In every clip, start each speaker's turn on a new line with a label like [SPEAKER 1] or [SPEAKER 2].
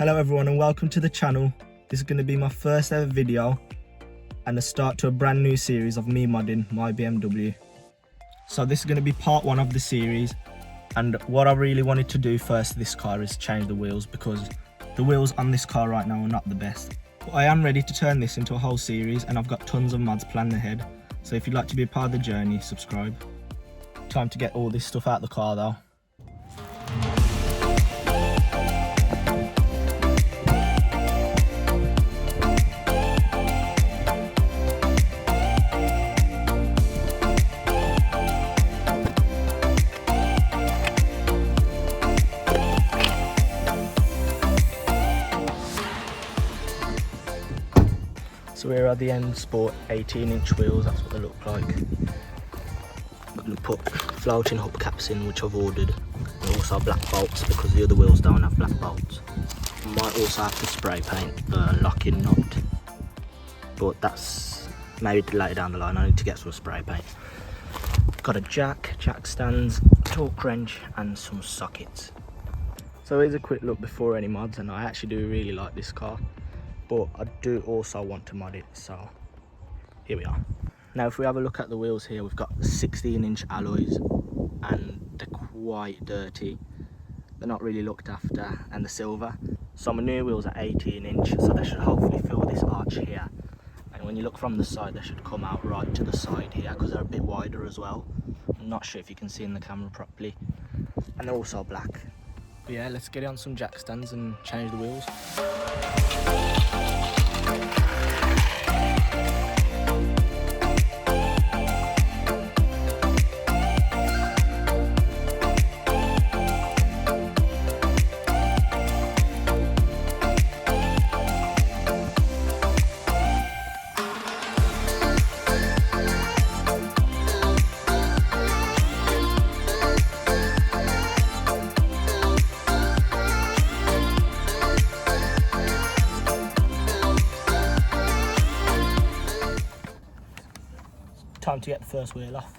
[SPEAKER 1] Hello everyone and welcome to the channel. This is going to be my first ever video and the start to a brand new series of me modding my BMW. So this is going to be part one of the series, and what I really wanted to do first to this car is change the wheels, because the wheels on this car right now are not the best. But I am ready to turn this into a whole series and I've got tons of mods planned ahead. So if you'd like to be a part of the journey, subscribe. Time to get all this stuff out of the car though. So here are the M Sport 18-inch wheels, that's what they look like. I'm going to put floating hubcaps in, which I've ordered, and also black bolts because the other wheels don't have black bolts. I might also have to spray paint the locking nut, but that's maybe later down the line. I need to get some spray paint. Got a jack stands, torque wrench and some sockets. So here's a quick look before any mods, and I actually do really like this car. But I do also want to mod it, so here we are. Now if we have a look at the wheels here, we've got 16-inch alloys and they're quite dirty. They're not really looked after, and the silver. So my new wheels are 18-inch, so they should hopefully fill this arch here. And when you look from the side, they should come out right to the side here because they're a bit wider as well. I'm not sure if you can see in the camera properly. And they're also black. But yeah, let's get it on some jack stands and change the wheels. Time to get the first wheel off.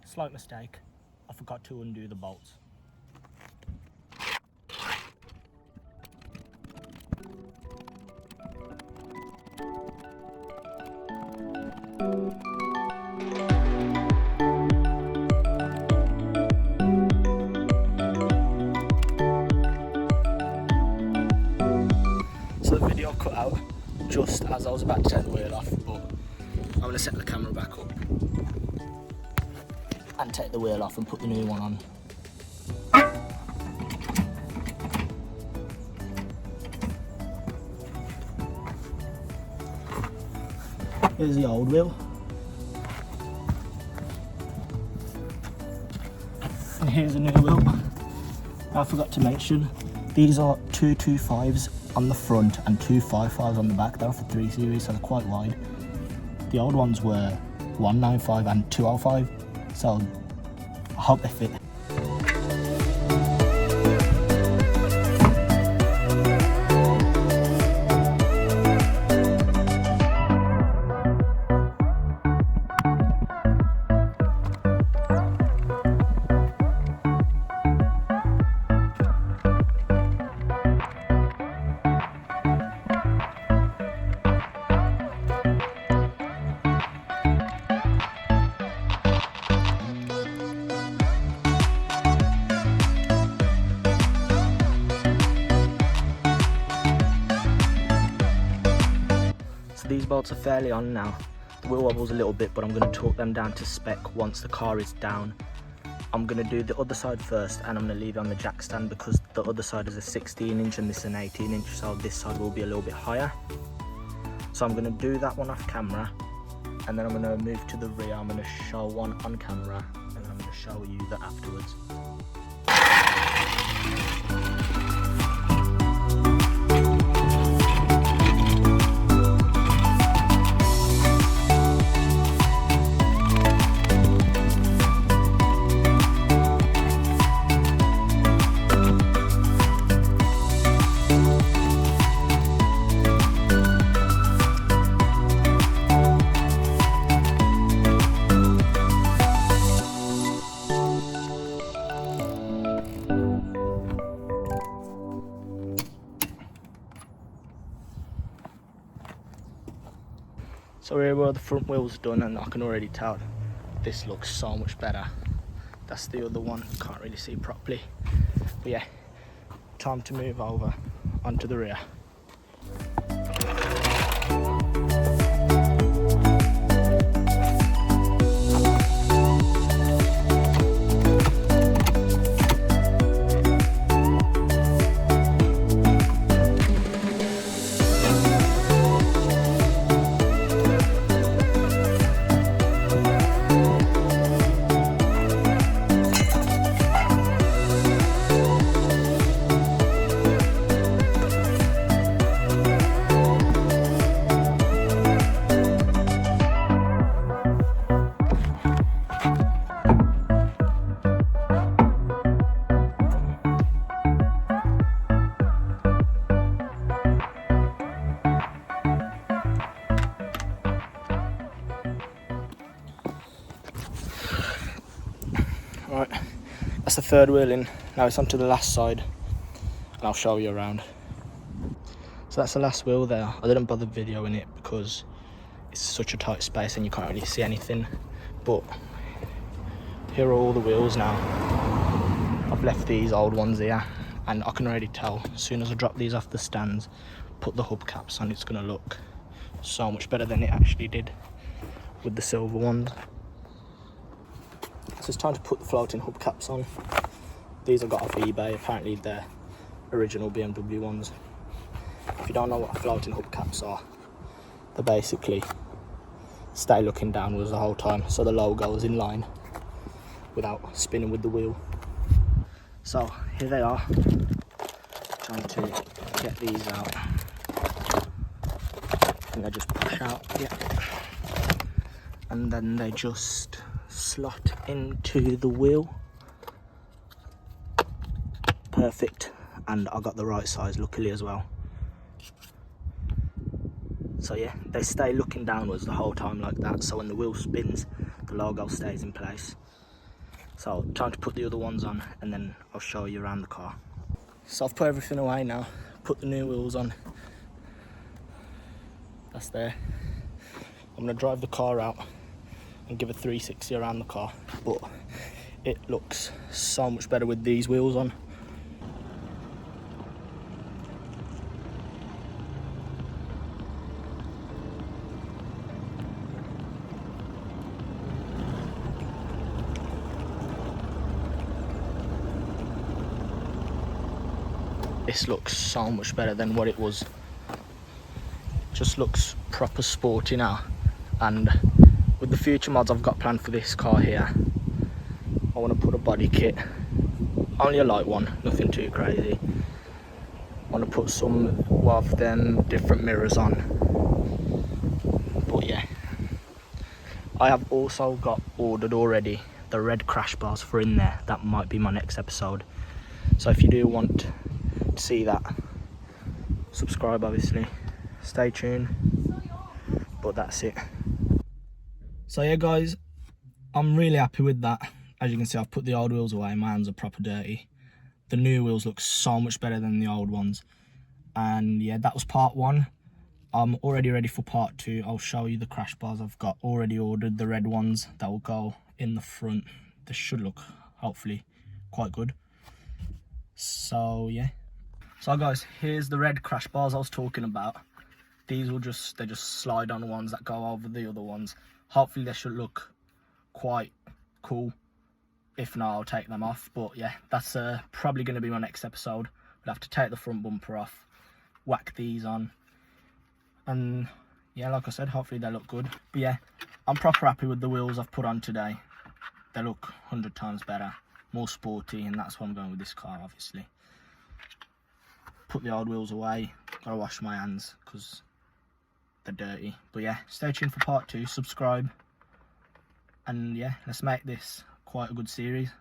[SPEAKER 1] Slight mistake, I forgot to undo the bolts. So the video cut out just as I was about to take the wheel off, but I'm going to set the camera back up and take the wheel off and put the new one on. Here's the old wheel. And here's a new wheel. I forgot to mention, these are 225s on the front and 255s on the back. They're for 3 Series, so they're quite wide. The old ones were 195 and 205, so I hope they fit. These bolts are fairly on now. The wheel wobbles a little bit, but I'm going to torque them down to spec once the car is down. I'm going to do the other side first, and I'm going to leave it on the jack stand because the other side is a 16-inch and this is an 18-inch, so this side will be a little bit higher. So I'm going to do that one off camera, and then I'm going to move to the rear. I'm going to show one on camera, and then I'm going to show you that afterwards. So here where the front wheel's done, and I can already tell this looks so much better. That's the other one, can't really see properly. But yeah, time to move over onto the rear. Right, that's the third wheel in. Now it's onto the last side, and I'll show you around. So that's the last wheel there. I didn't bother videoing it because it's such a tight space and you can't really see anything. But here are all the wheels now. I've left these old ones here, and I can already tell as soon as I drop these off the stands, put the hubcaps on, it's going to look so much better than it actually did with the silver ones. So it's time to put the floating hubcaps on. These I got off eBay, apparently they're original BMW ones. If you don't know what floating hubcaps are, they basically stay looking downwards the whole time, so the logo is in line without spinning with the wheel. So here they are, trying to get these out, and they just push out, yeah, and then they just slot into the wheel. Perfect, and I got the right size luckily as well. So yeah, they stay looking downwards the whole time like that, so when the wheel spins the logo stays in place. So time to put the other ones on, and then I'll show you around the car. So I've put everything away now, put the new wheels on. That's there. I'm gonna drive the car out and give a 360 around the car, but it looks so much better with these wheels on. This looks so much better than what it was. Just looks proper sporty now, and with the future mods I've got planned for this car here, I want to put a body kit, only a light one, nothing too crazy. I want to put some of them different mirrors on. But yeah, I have also got ordered already the red crash bars for in there. That might be my next episode, so if you do want to see that, subscribe obviously, stay tuned. But that's it. So yeah guys, I'm really happy with that. As you can see, I've put the old wheels away, my hands are proper dirty. The new wheels look so much better than the old ones. And yeah, that was part one. I'm already ready for part two. I'll show you the crash bars I've got already ordered, the red ones that will go in the front. This should look, hopefully, quite good. So yeah. So guys, here's the red crash bars I was talking about. These will just slide on ones that go over the other ones. Hopefully they should look quite cool. If not, I'll take them off. But yeah, that's probably going to be my next episode. We'll have to take the front bumper off, whack these on, and yeah, like I said, hopefully they look good. But yeah, I'm proper happy with the wheels I've put on today. They look 100 times better, more sporty, and that's why I'm going with this car, obviously. Put the old wheels away, gotta wash my hands because they're dirty. But yeah, stay tuned for part two, subscribe, and yeah, let's make this quite a good series.